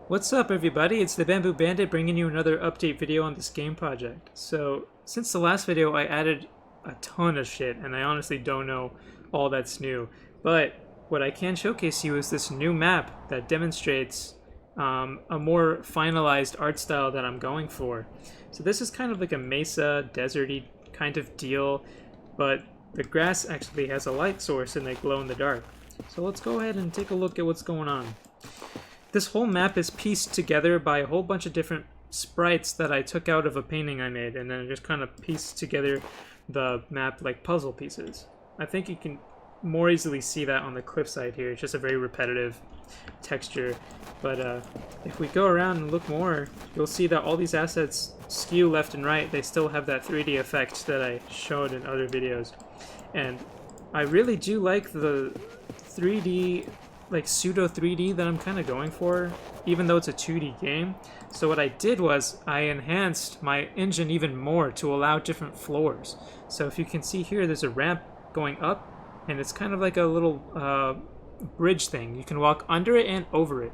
What's up everybody, it's the Bamboo Bandit bringing you another update video on this game project. So, since the last video I added a ton of shit and I honestly don't know all that's new. But what I can showcase you is this new map that demonstrates a more finalized art style that I'm going for. So this is kind of like a mesa, deserty kind of deal, but the grass actually has a light source and they glow in the dark. So let's go ahead and take a look at what's going on. This whole map is pieced together by a whole bunch of different sprites that I took out of a painting I made, and then I just kind of pieced together the map like puzzle pieces. I think you can more easily see that on the cliffside here. It's just a very repetitive texture. But if we go around and look more, you'll see that all these assets skew left and right. They still have that 3D effect that I showed in other videos. And I really do like the 3D, like pseudo 3D that I'm kind of going for, even though it's a 2D game. So what I did was I enhanced my engine even more to allow different floors. So if you can see here, there's a ramp going up, and it's kind of like a little bridge thing. You can walk under it and over it.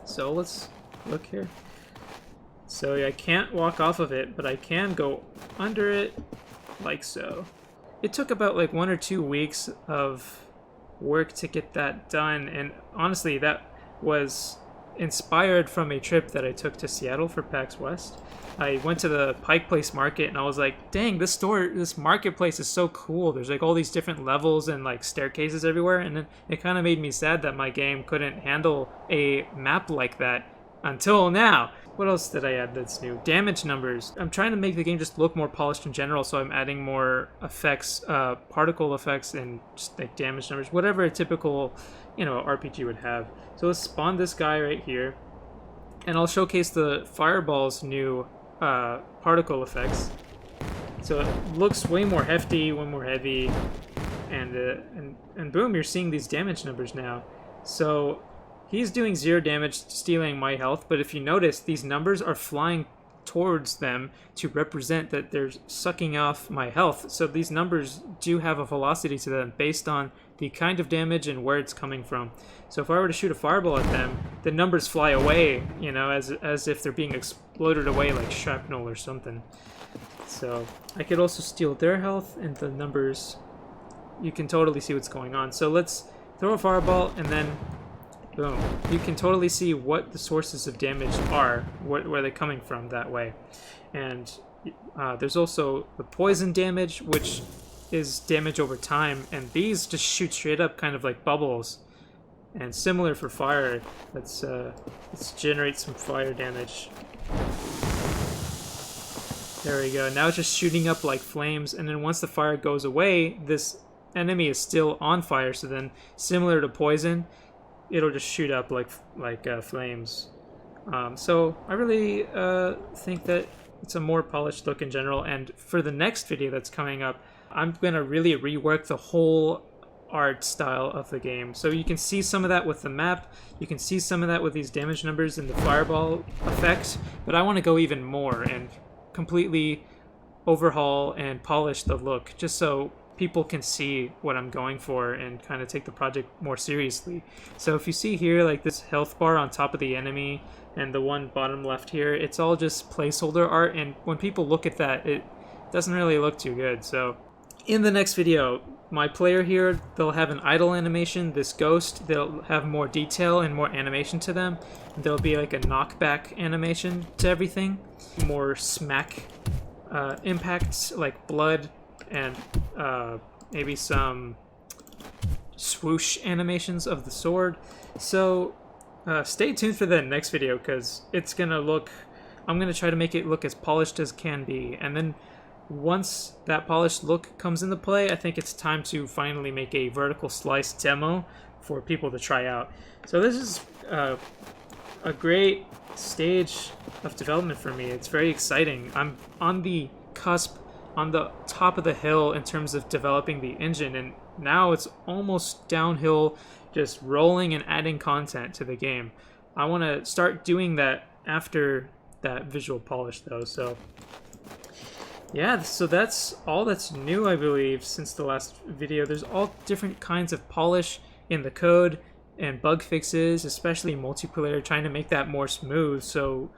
So let's look here. So I can't walk off of it, but I can go under it like so. It took about like 1 or 2 weeks of work to get that done, and honestly that was inspired from a trip that I took to Seattle for PAX West. I went to the Pike Place market and I was like, dang, this marketplace is so cool. There's like all these different levels and like staircases everywhere, and then it kind of made me sad that my game couldn't handle a map like that until now. What else did I add that's new? Damage numbers. I'm trying to make the game just look more polished in general, so I'm adding more effects, particle effects, and just like damage numbers, whatever a typical, RPG would have. So let's spawn this guy right here, and I'll showcase the Fireball's new particle effects. So it looks way more hefty, way more heavy, and boom, you're seeing these damage numbers now. So he's doing 0 damage, stealing my health, but if you notice, these numbers are flying towards them to represent that they're sucking off my health. So these numbers do have a velocity to them based on the kind of damage and where it's coming from. So if I were to shoot a fireball at them, the numbers fly away, as if they're being exploded away like shrapnel or something. So I could also steal their health, and the numbers, you can totally see what's going on. So let's throw a fireball, and then boom. You can totally see what the sources of damage are, where they're coming from that way. And there's also the poison damage, which is damage over time, and these just shoot straight up kind of like bubbles. And similar for fire. Let's generate some fire damage. There we go. Now it's just shooting up like flames, and then once the fire goes away, this enemy is still on fire, so then similar to poison, it'll just shoot up like flames. So I really think that it's a more polished look in general, and for the next video that's coming up, I'm going to really rework the whole art style of the game. So you can see some of that with the map, you can see some of that with these damage numbers and the fireball effect, but I want to go even more and completely overhaul and polish the look, just so people can see what I'm going for and kind of take the project more seriously. So if you see here, like this health bar on top of the enemy and the one bottom left here, it's all just placeholder art, and when people look at that, it doesn't really look too good. So in the next video, my player here, they'll have an idle animation, this ghost, they'll have more detail and more animation to them. There'll be like a knockback animation to everything, more smack impacts like blood, and maybe some swoosh animations of the sword. So stay tuned for the next video, because it's gonna look, I'm gonna try to make it look as polished as can be, and then once that polished look comes into play, I think it's time to finally make a vertical slice demo for people to try out. So this is a great stage of development for me. It's very exciting. I'm on the cusp, on the top of the hill in terms of developing the engine, and now it's almost downhill, just rolling and adding content to the game. I want to start doing that after that visual polish though. So yeah, so that's all that's new, I believe, since the last video. There's all different kinds of polish in the code, and bug fixes, especially multiplayer, trying to make that more smooth so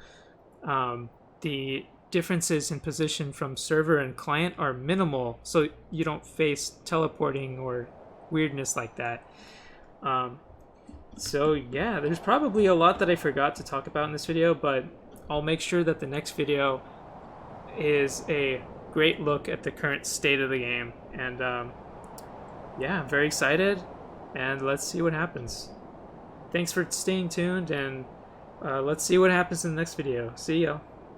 the differences in position from server and client are minimal, so you don't face teleporting or weirdness like that. So yeah, there's probably a lot that I forgot to talk about in this video, but I'll make sure that the next video is a great look at the current state of the game. And yeah, I'm very excited, and let's see what happens. Thanks for staying tuned, and let's see what happens in the next video. See ya.